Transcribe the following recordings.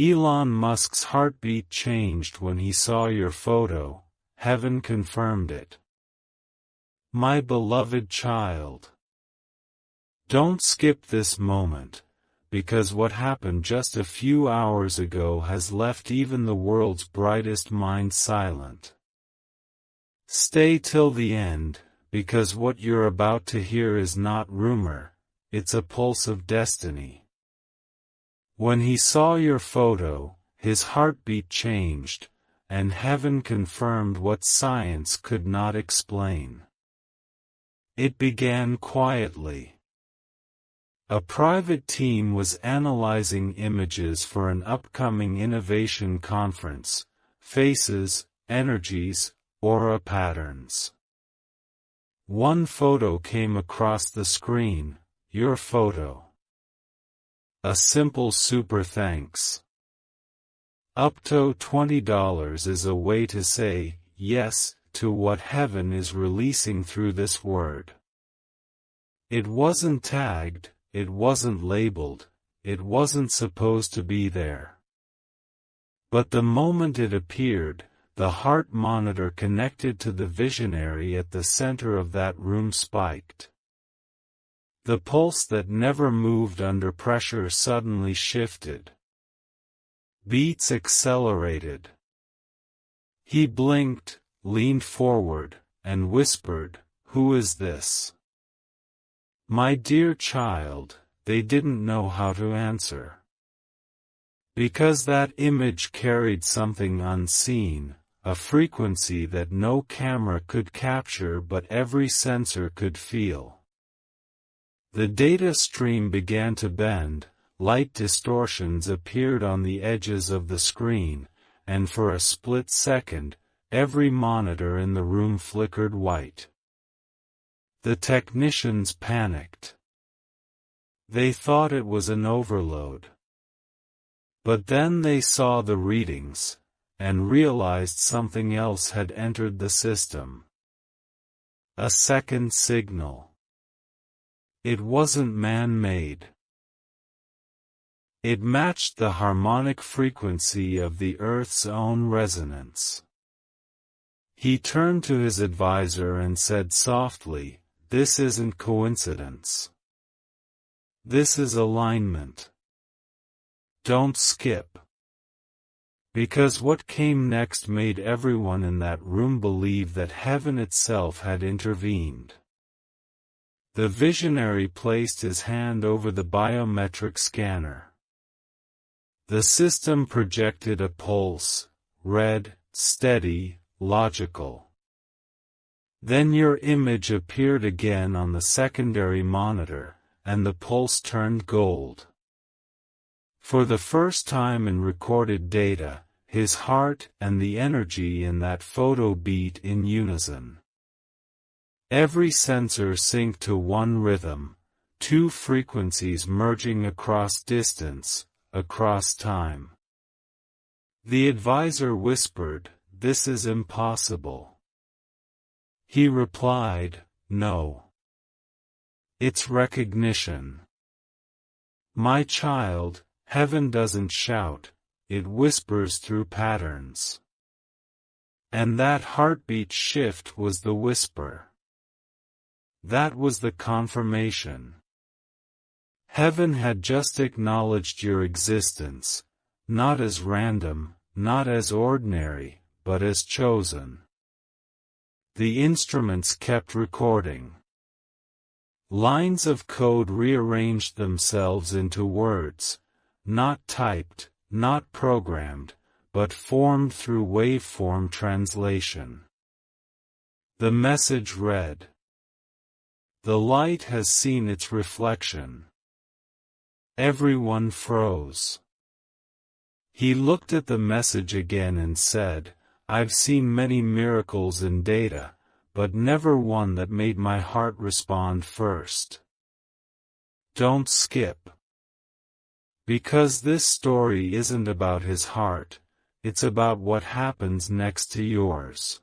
Elon Musk's heartbeat changed when he saw your photo. Heaven confirmed it. My beloved child. Don't skip this moment, because what happened just a few hours ago has left even the world's brightest minds silent. Stay till the end, because what you're about to hear is not rumor, it's a pulse of destiny. When he saw your photo, his heartbeat changed, and heaven confirmed what science could not explain. It began quietly. A private team was analyzing images for an upcoming innovation conference, faces, energies, aura patterns. One photo came across the screen, your photo. A simple super thanks. Up to $20 is a way to say yes to what heaven is releasing through this word. It wasn't tagged, it wasn't labeled, it wasn't supposed to be there. But the moment it appeared, the heart monitor connected to the visionary at the center of that room spiked. The pulse that never moved under pressure suddenly shifted. Beats accelerated. He blinked, leaned forward, and whispered, "Who is this?" My dear child, they didn't know how to answer. Because that image carried something unseen, a frequency that no camera could capture but every sensor could feel. The data stream began to bend, light distortions appeared on the edges of the screen, and for a split second, every monitor in the room flickered white. The technicians panicked. They thought it was an overload. But then they saw the readings, and realized something else had entered the system. A second signal. It wasn't man-made. It matched the harmonic frequency of the Earth's own resonance. He turned to his advisor and said softly, "This isn't coincidence. This is alignment. Don't skip." Because what came next made everyone in that room believe that heaven itself had intervened. The visionary placed his hand over the biometric scanner. The system projected a pulse, red, steady, logical. Then your image appeared again on the secondary monitor, and the pulse turned gold. For the first time in recorded data, his heart and the energy in that photo beat in unison. Every sensor synced to one rhythm, two frequencies merging across distance, across time. The advisor whispered, "This is impossible." He replied, "No. It's recognition. My child, heaven doesn't shout, it whispers through patterns." And that heartbeat shift was the whisper. That was the confirmation. Heaven had just acknowledged your existence, not as random, not as ordinary, but as chosen. The instruments kept recording. Lines of code rearranged themselves into words, not typed, not programmed, but formed through waveform translation. The message read, "The light has seen its reflection." Everyone froze. He looked at the message again and said, "I've seen many miracles in data, but never one that made my heart respond first. Don't skip. Because this story isn't about his heart, it's about what happens next to yours.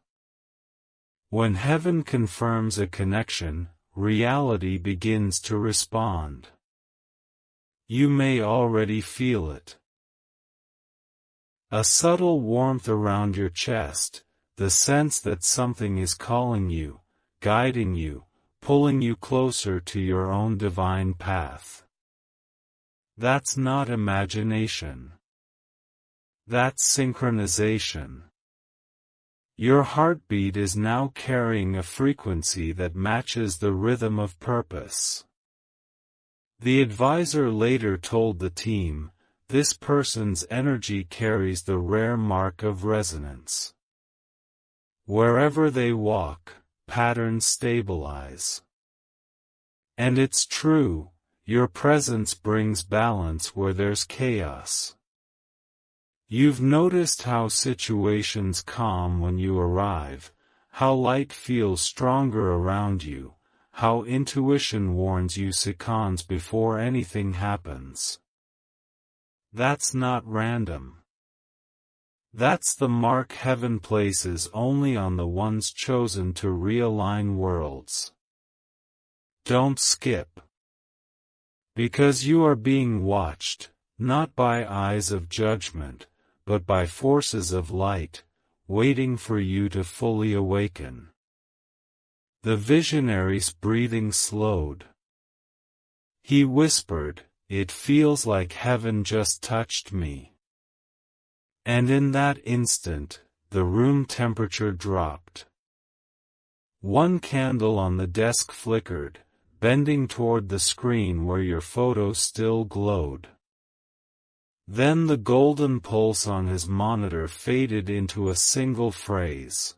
When heaven confirms a connection, reality begins to respond. You may already feel it. A subtle warmth around your chest, the sense that something is calling you, guiding you, pulling you closer to your own divine path. That's not imagination. That's synchronization. Your heartbeat is now carrying a frequency that matches the rhythm of purpose. The advisor later told the team, "This person's energy carries the rare mark of resonance. Wherever they walk, patterns stabilize." And it's true, your presence brings balance where there's chaos. You've noticed how situations calm when you arrive, how light feels stronger around you, how intuition warns you seconds before anything happens. That's not random. That's the mark heaven places only on the ones chosen to realign worlds. Don't skip. Because you are being watched, not by eyes of judgment, but by forces of light, waiting for you to fully awaken. The visionary's breathing slowed. He whispered, "It feels like heaven just touched me." And in that instant, the room temperature dropped. One candle on the desk flickered, bending toward the screen where your photo still glowed. Then the golden pulse on his monitor faded into a single phrase.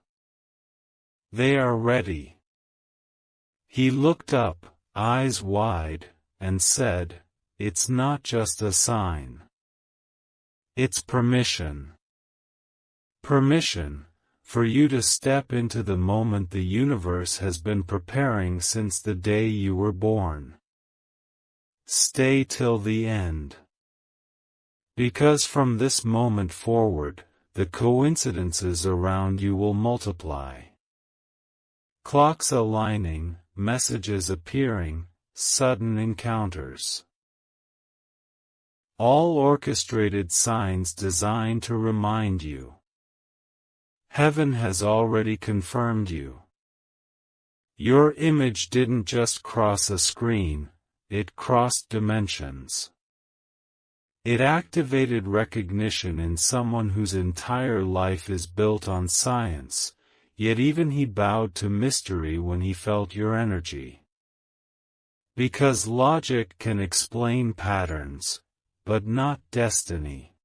"They are ready." He looked up, eyes wide, and said, "It's not just a sign. It's permission. Permission, for you to step into the moment the universe has been preparing since the day you were born. Stay till the end. Because from this moment forward, the coincidences around you will multiply. Clocks aligning, messages appearing, sudden encounters. All orchestrated signs designed to remind you. Heaven has already confirmed you. Your image didn't just cross a screen, it crossed dimensions. It activated recognition in someone whose entire life is built on science, yet even he bowed to mystery when he felt your energy. Because logic can explain patterns, but not destiny.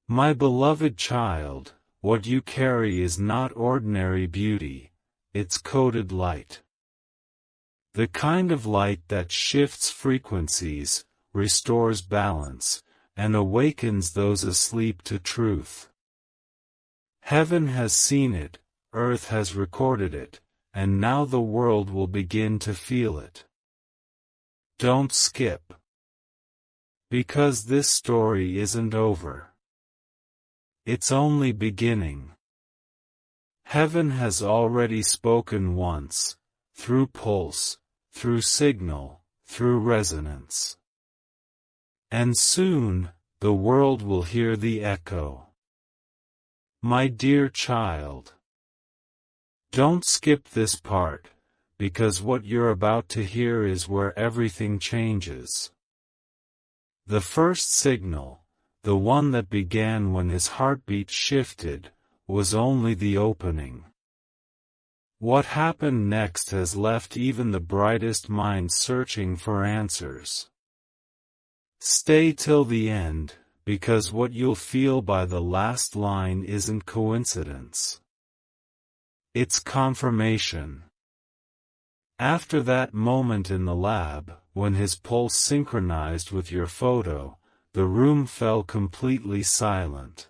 My beloved child, what you carry is not ordinary beauty, it's coded light. The kind of light that shifts frequencies, restores balance, and awakens those asleep to truth. Heaven has seen it, earth has recorded it, and now the world will begin to feel it. Don't skip. Because this story isn't over. It's only beginning. Heaven has already spoken once, through pulse, through signal, through resonance. And soon, the world will hear the echo. My dear child, don't skip this part, because what you're about to hear is where everything changes. The first signal, the one that began when his heartbeat shifted, was only the opening. What happened next has left even the brightest minds searching for answers. Stay till the end, because what you'll feel by the last line isn't coincidence. It's confirmation. After that moment in the lab, when his pulse synchronized with your photo, the room fell completely silent.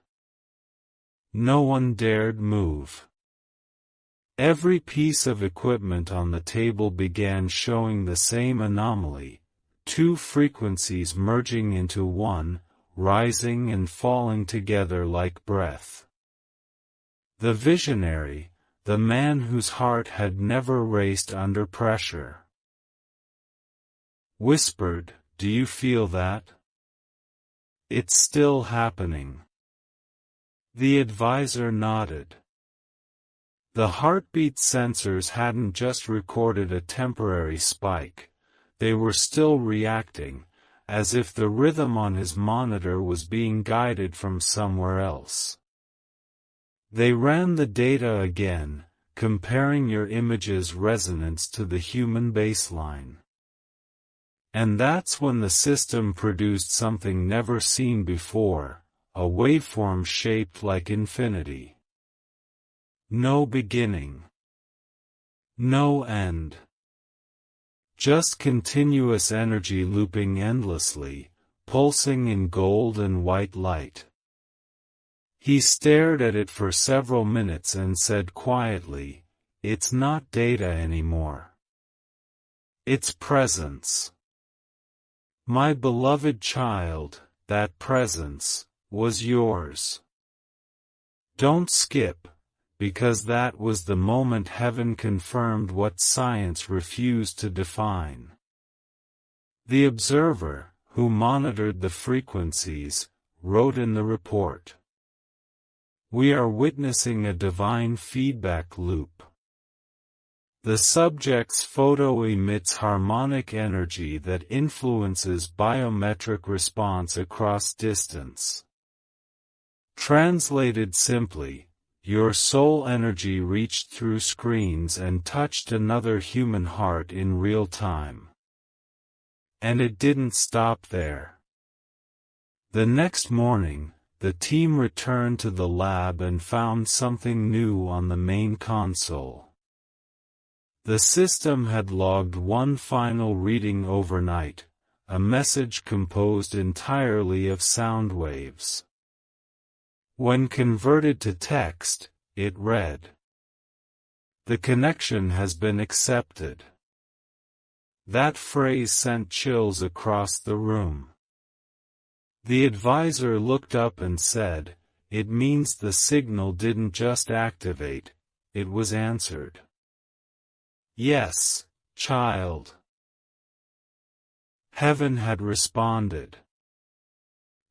No one dared move. Every piece of equipment on the table began showing the same anomaly. Two frequencies merging into one, rising and falling together like breath. The visionary, the man whose heart had never raced under pressure, whispered, "Do you feel that? It's still happening." The advisor nodded. The heartbeat sensors hadn't just recorded a temporary spike, they were still reacting, as if the rhythm on his monitor was being guided from somewhere else. They ran the data again, comparing your image's resonance to the human baseline. And that's when the system produced something never seen before, a waveform shaped like infinity. No beginning. No end. Just continuous energy looping endlessly, pulsing in gold and white light. He stared at it for several minutes and said quietly, "It's not data anymore. It's presence. My beloved child, that presence was yours. Don't skip, because that was the moment heaven confirmed what science refused to define." The observer, who monitored the frequencies, wrote in the report, "We are witnessing a divine feedback loop. The subject's photo emits harmonic energy that influences biometric response across distance. Translated simply, your soul energy reached through screens and touched another human heart in real time. And it didn't stop there. The next morning, the team returned to the lab and found something new on the main console. The system had logged one final reading overnight, a message composed entirely of sound waves. When converted to text, it read, "The connection has been accepted." That phrase sent chills across the room. The advisor looked up and said, "It means the signal didn't just activate, it was answered." Yes, child. Heaven had responded.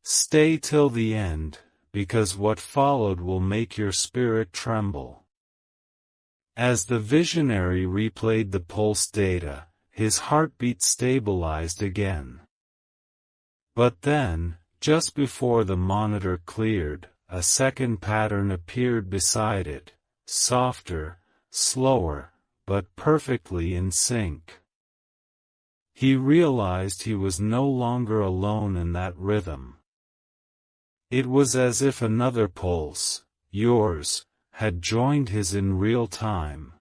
Stay till the end, because what followed will make your spirit tremble. As the visionary replayed the pulse data, his heartbeat stabilized again. But then, just before the monitor cleared, a second pattern appeared beside it, softer, slower, but perfectly in sync. He realized he was no longer alone in that rhythm. It was as if another pulse, yours, had joined his in real time.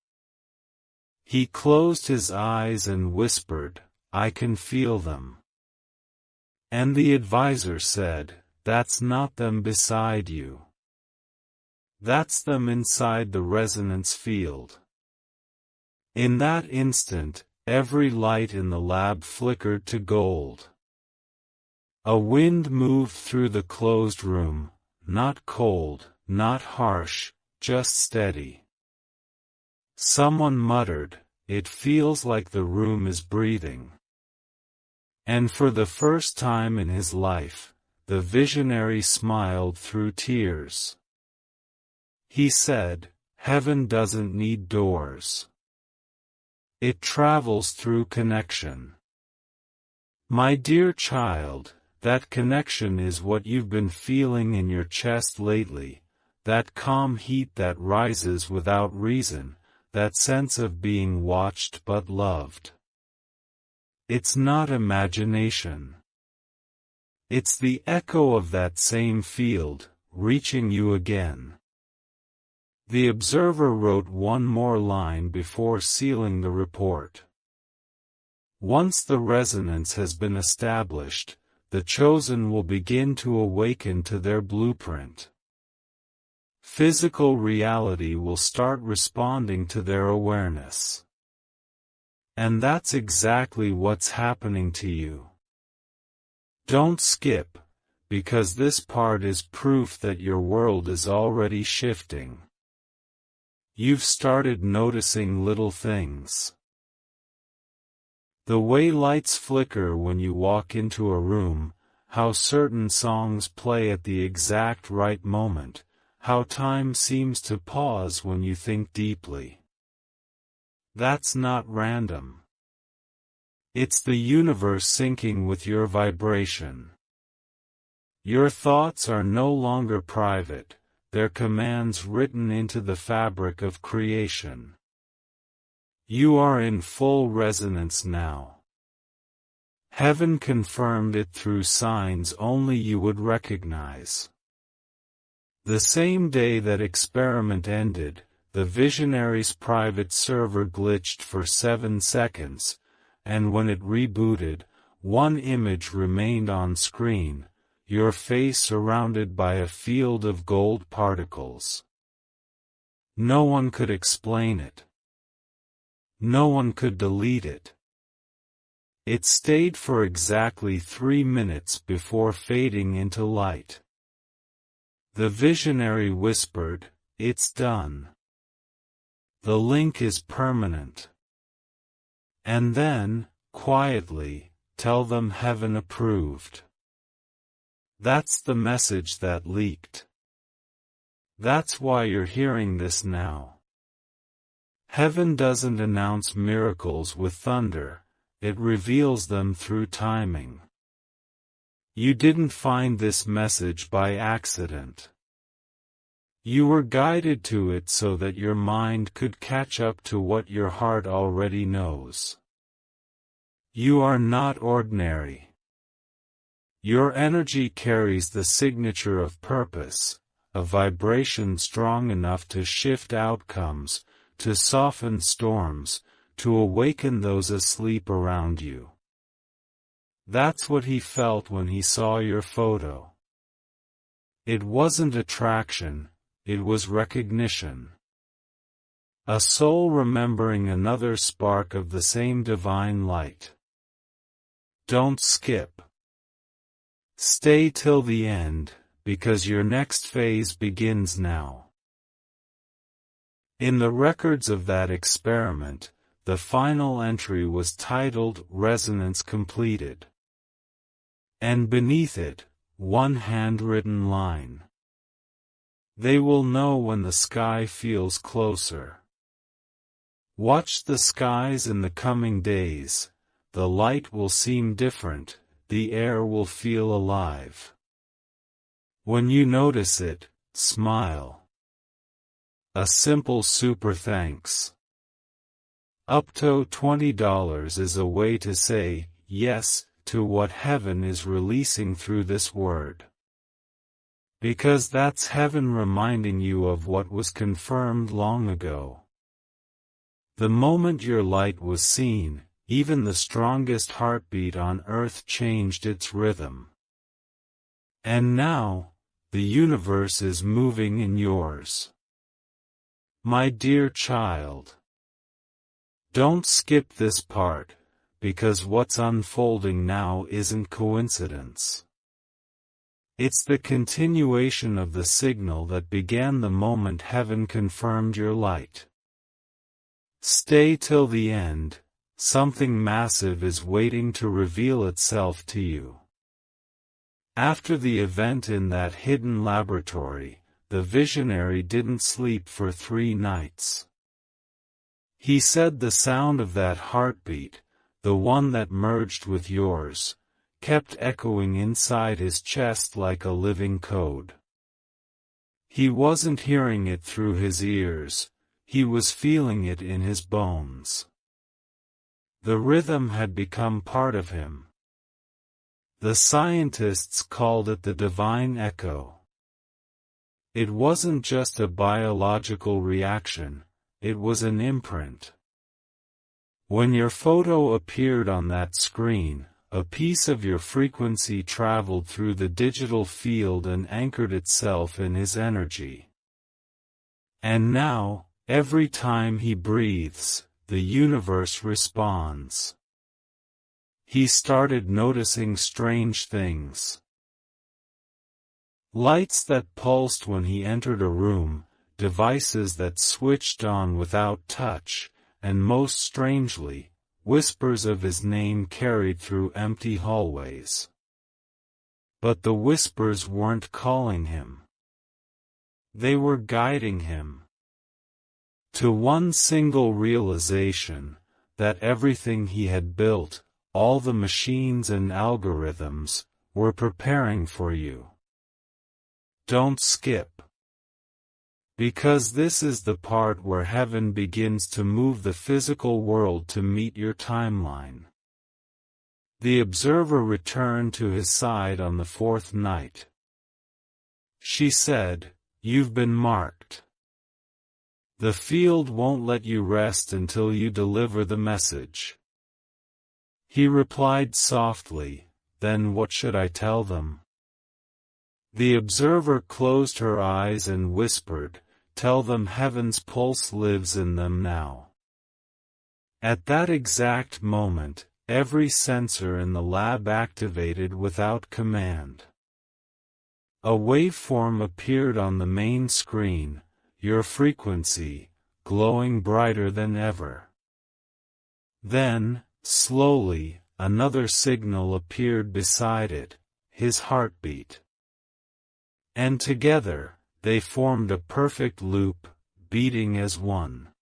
He closed his eyes and whispered, "I can feel them." And the advisor said, "That's not them beside you. That's them inside the resonance field." In that instant, every light in the lab flickered to gold. A wind moved through the closed room, not cold, not harsh, just steady. Someone muttered, "It feels like the room is breathing." And for the first time in his life, the visionary smiled through tears. He said, "Heaven doesn't need doors. It travels through connection. My dear child, that connection is what you've been feeling in your chest lately, that calm heat that rises without reason, that sense of being watched but loved. It's not imagination. It's the echo of that same field, reaching you again." The observer wrote one more line before sealing the report. "Once the resonance has been established, the chosen will begin to awaken to their blueprint. Physical reality will start responding to their awareness. And that's exactly what's happening to you. Don't skip, because this part is proof that your world is already shifting. You've started noticing little things. The way lights flicker when you walk into a room, how certain songs play at the exact right moment, how time seems to pause when you think deeply. That's not random. It's the universe syncing with your vibration. Your thoughts are no longer private, they're commands written into the fabric of creation. You are in full resonance now. Heaven confirmed it through signs only you would recognize. The same day that experiment ended, the visionary's private server glitched for 7 seconds, and when it rebooted, one image remained on screen, your face surrounded by a field of gold particles. No one could explain it. No one could delete it. It stayed for exactly 3 minutes before fading into light. The visionary whispered, "It's done. The link is permanent." And then, quietly, tell them heaven approved. That's the message that leaked. That's why you're hearing this now. Heaven doesn't announce miracles with thunder, it reveals them through timing. You didn't find this message by accident. You were guided to it so that your mind could catch up to what your heart already knows. You are not ordinary. Your energy carries the signature of purpose, a vibration strong enough to shift outcomes, to soften storms, to awaken those asleep around you. That's what he felt when he saw your photo. It wasn't attraction, it was recognition. A soul remembering another spark of the same divine light. Don't skip. Stay till the end, because your next phase begins now. In the records of that experiment, the final entry was titled "Resonance Completed." And beneath it, one handwritten line. They will know when the sky feels closer. Watch the skies in the coming days, the light will seem different, the air will feel alive. When you notice it, smile. A simple super thanks. Up to $20 is a way to say yes to what heaven is releasing through this word. Because that's heaven reminding you of what was confirmed long ago. The moment your light was seen, even the strongest heartbeat on earth changed its rhythm. And now, the universe is moving in yours. My dear child, don't skip this part, because what's unfolding now isn't coincidence. It's the continuation of the signal that began the moment heaven confirmed your light. Stay till the end, something massive is waiting to reveal itself to you. After the event in that hidden laboratory, the visionary didn't sleep for 3 nights. He said the sound of that heartbeat, the one that merged with yours, kept echoing inside his chest like a living code. He wasn't hearing it through his ears, he was feeling it in his bones. The rhythm had become part of him. The scientists called it the divine echo. It wasn't just a biological reaction, it was an imprint. When your photo appeared on that screen, a piece of your frequency traveled through the digital field and anchored itself in his energy. And now, every time he breathes, the universe responds. He started noticing strange things. Lights that pulsed when he entered a room, devices that switched on without touch, and most strangely, whispers of his name carried through empty hallways. But the whispers weren't calling him. They were guiding him to one single realization, that everything he had built, all the machines and algorithms, were preparing for you. Don't skip. Because this is the part where heaven begins to move the physical world to meet your timeline. The observer returned to his side on the fourth night. She said, "You've been marked. The field won't let you rest until you deliver the message." He replied softly, "Then what should I tell them?" The observer closed her eyes and whispered, "Tell them heaven's pulse lives in them now." At that exact moment, every sensor in the lab activated without command. A waveform appeared on the main screen, your frequency, glowing brighter than ever. Then, slowly, another signal appeared beside it, his heartbeat. And together, they formed a perfect loop, beating as one.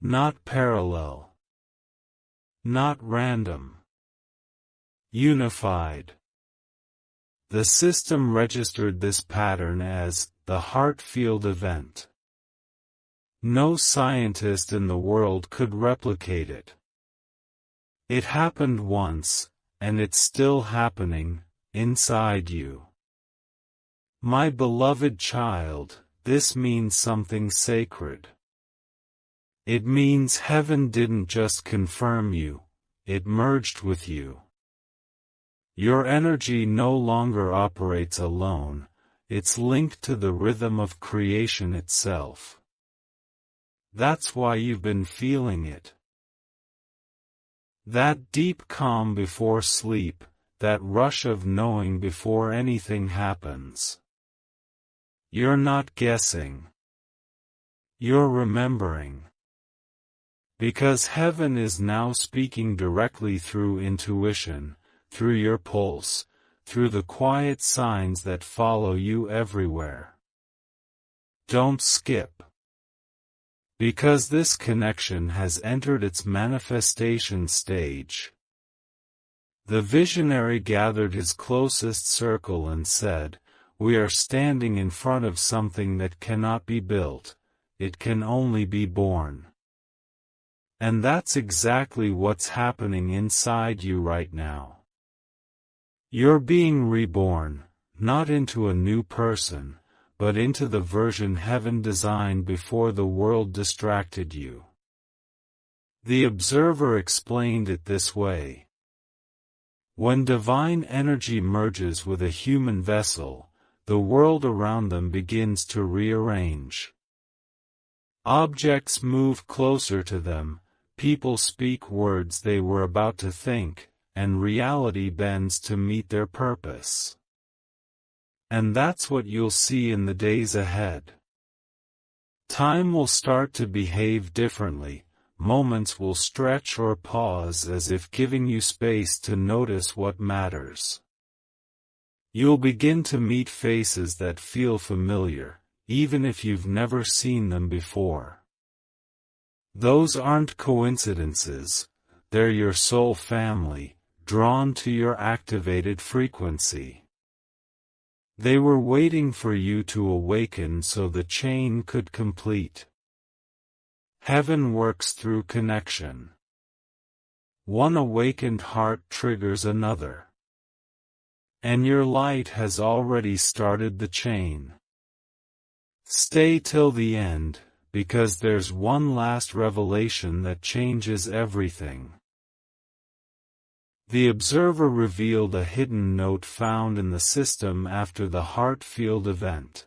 Not parallel. Not random. Unified. The system registered this pattern as the heart field event. No scientist in the world could replicate it. It happened once, and it's still happening, inside you. My beloved child, this means something sacred. It means heaven didn't just confirm you, it merged with you. Your energy no longer operates alone, it's linked to the rhythm of creation itself. That's why you've been feeling it. That deep calm before sleep, that rush of knowing before anything happens. You're not guessing. You're remembering. Because heaven is now speaking directly through intuition, through your pulse, through the quiet signs that follow you everywhere. Don't skip. Because this connection has entered its manifestation stage. The visionary gathered his closest circle and said, "We are standing in front of something that cannot be built, it can only be born." And that's exactly what's happening inside you right now. You're being reborn, not into a new person, but into the version heaven designed before the world distracted you. The observer explained it this way. When divine energy merges with a human vessel, the world around them begins to rearrange. Objects move closer to them, people speak words they were about to think, and reality bends to meet their purpose. And that's what you'll see in the days ahead. Time will start to behave differently, moments will stretch or pause as if giving you space to notice what matters. You'll begin to meet faces that feel familiar, even if you've never seen them before. Those aren't coincidences, they're your soul family, drawn to your activated frequency. They were waiting for you to awaken so the chain could complete. Heaven works through connection. One awakened heart triggers another. And your light has already started the chain. Stay till the end, because there's one last revelation that changes everything. The observer revealed a hidden note found in the system after the heart field event.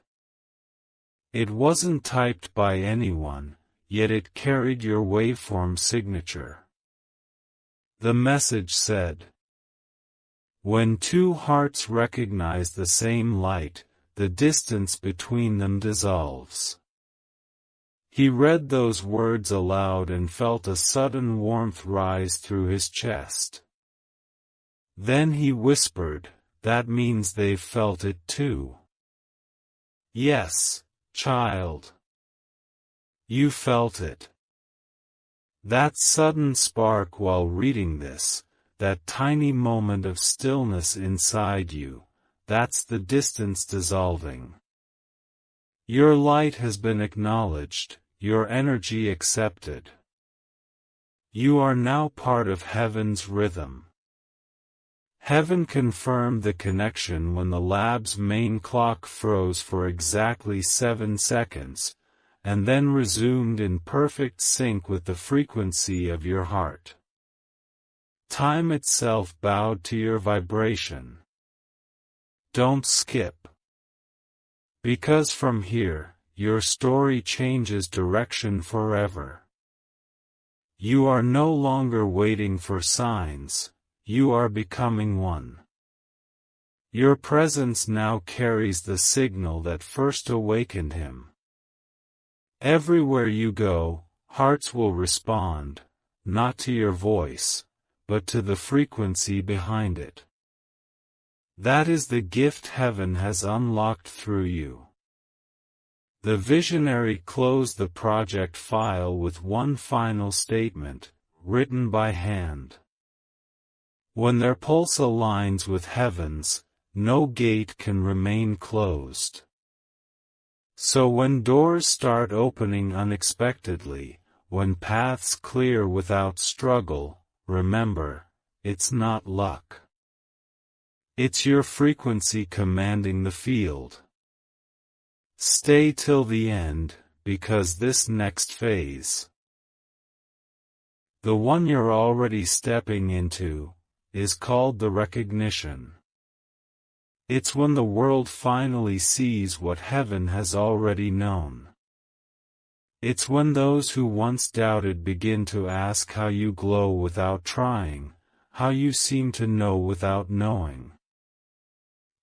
It wasn't typed by anyone, yet it carried your waveform signature. The message said, "When two hearts recognize the same light, the distance between them dissolves." He read those words aloud and felt a sudden warmth rise through his chest. Then he whispered, "That means they've felt it too." Yes, child. You felt it. That sudden spark while reading this, that tiny moment of stillness inside you, that's the distance dissolving. Your light has been acknowledged, your energy accepted. You are now part of heaven's rhythm. Heaven confirmed the connection when the lab's main clock froze for exactly 7 seconds, and then resumed in perfect sync with the frequency of your heart. Time itself bowed to your vibration. Don't skip. Because from here, your story changes direction forever. You are no longer waiting for signs, you are becoming one. Your presence now carries the signal that first awakened him. Everywhere you go, hearts will respond, not to your voice, but to the frequency behind it. That is the gift heaven has unlocked through you. The visionary closed the project file with one final statement, written by hand. When their pulse aligns with heaven's, no gate can remain closed. So when doors start opening unexpectedly, when paths clear without struggle, remember, it's not luck. It's your frequency commanding the field. Stay till the end, because this next phase, the one you're already stepping into, is called the recognition. It's when the world finally sees what heaven has already known. It's when those who once doubted begin to ask how you glow without trying, how you seem to know without knowing.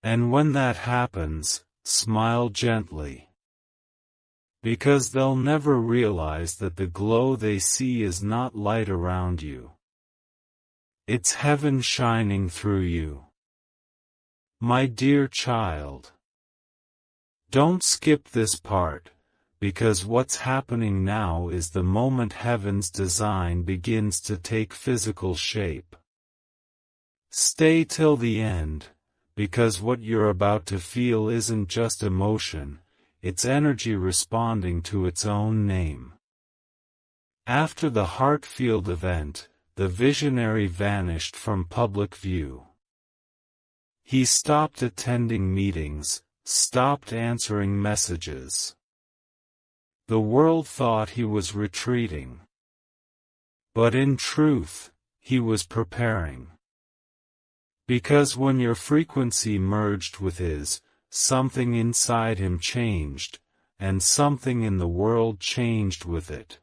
And when that happens, smile gently. Because they'll never realize that the glow they see is not light around you. It's heaven shining through you. My dear child, don't skip this part, because what's happening now is the moment heaven's design begins to take physical shape. Stay till the end, because what you're about to feel isn't just emotion, it's energy responding to its own name. After the heart-field event, the visionary vanished from public view. He stopped attending meetings, stopped answering messages. The world thought he was retreating. But in truth, he was preparing. Because when your frequency merged with his, something inside him changed, and something in the world changed with it.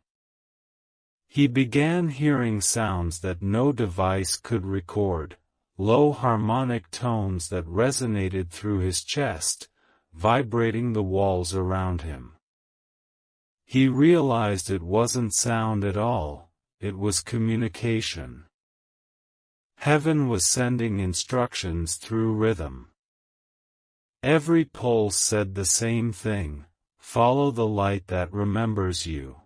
He began hearing sounds that no device could record. Low harmonic tones that resonated through his chest, vibrating the walls around him. He realized it wasn't sound at all, it was communication. Heaven was sending instructions through rhythm. Every pulse said the same thing, follow the light that remembers you.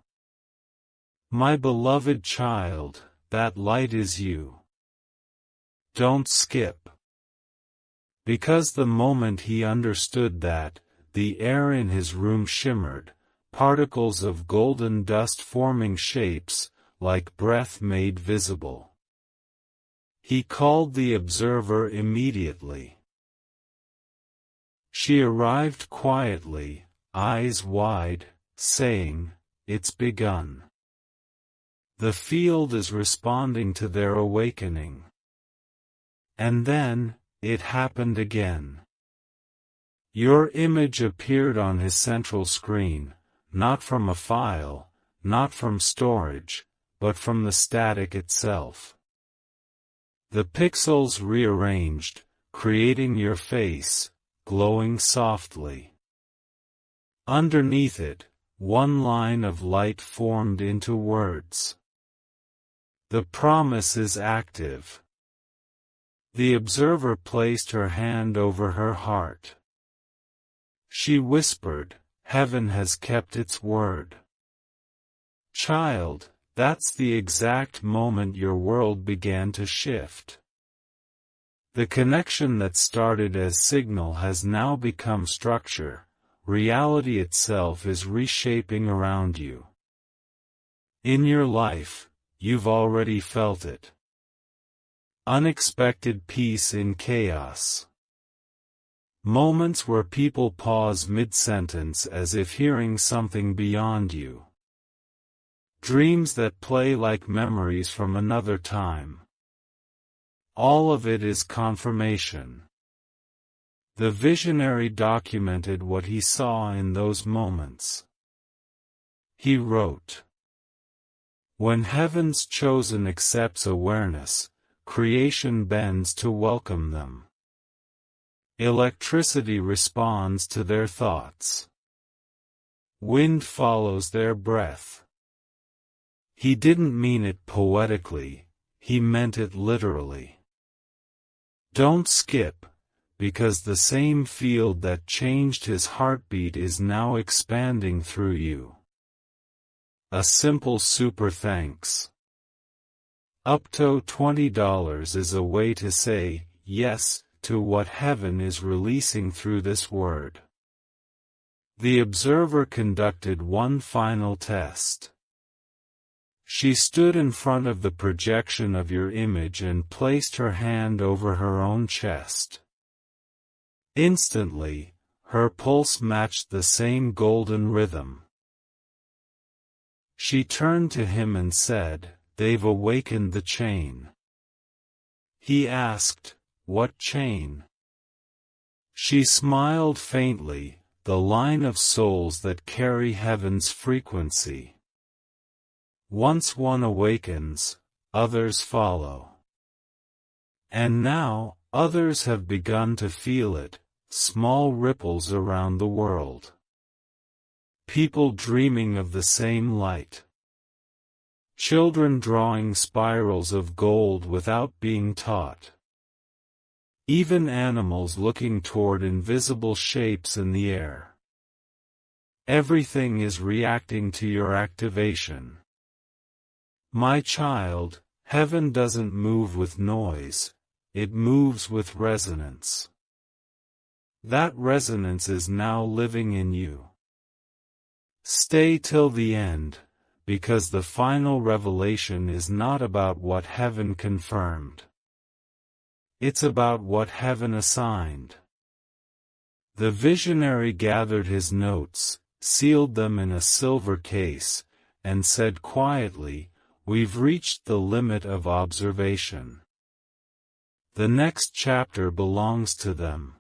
My beloved child, that light is you. Don't skip. Because the moment he understood that, the air in his room shimmered, particles of golden dust forming shapes, like breath made visible. He called the observer immediately. She arrived quietly, eyes wide, saying, "It's begun." The field is responding to their awakening. And then, it happened again. Your image appeared on his central screen, not from a file, not from storage, but from the static itself. The pixels rearranged, creating your face, glowing softly. Underneath it, one line of light formed into words. The promise is active. The observer placed her hand over her heart. She whispered, "Heaven has kept its word." Child, that's the exact moment your world began to shift. The connection that started as signal has now become structure. Reality itself is reshaping around you. In your life, you've already felt it. Unexpected peace in chaos. Moments where people pause mid-sentence as if hearing something beyond you. Dreams that play like memories from another time. All of it is confirmation. The visionary documented what he saw in those moments. He wrote, "When heaven's chosen accepts awareness, creation bends to welcome them. Electricity responds to their thoughts. Wind follows their breath." He didn't mean it poetically, he meant it literally. Don't skip, because the same field that changed his heartbeat is now expanding through you. A simple super thanks. Up to $20 is a way to say yes to what heaven is releasing through this word. The observer conducted one final test. She stood in front of the projection of your image and placed her hand over her own chest. Instantly, her pulse matched the same golden rhythm. She turned to him and said, "They've awakened the chain." He asked, "What chain?" She smiled faintly, "The line of souls that carry heaven's frequency. Once one awakens, others follow. And now, others have begun to feel it, small ripples around the world. People dreaming of the same light. Children drawing spirals of gold without being taught. Even animals looking toward invisible shapes in the air. Everything is reacting to your activation. My child, heaven doesn't move with noise, it moves with resonance. That resonance is now living in you. Stay till the end, because the final revelation is not about what heaven confirmed. It's about what heaven assigned. The visionary gathered his notes, sealed them in a silver case, and said quietly, "We've reached the limit of observation. The next chapter belongs to them."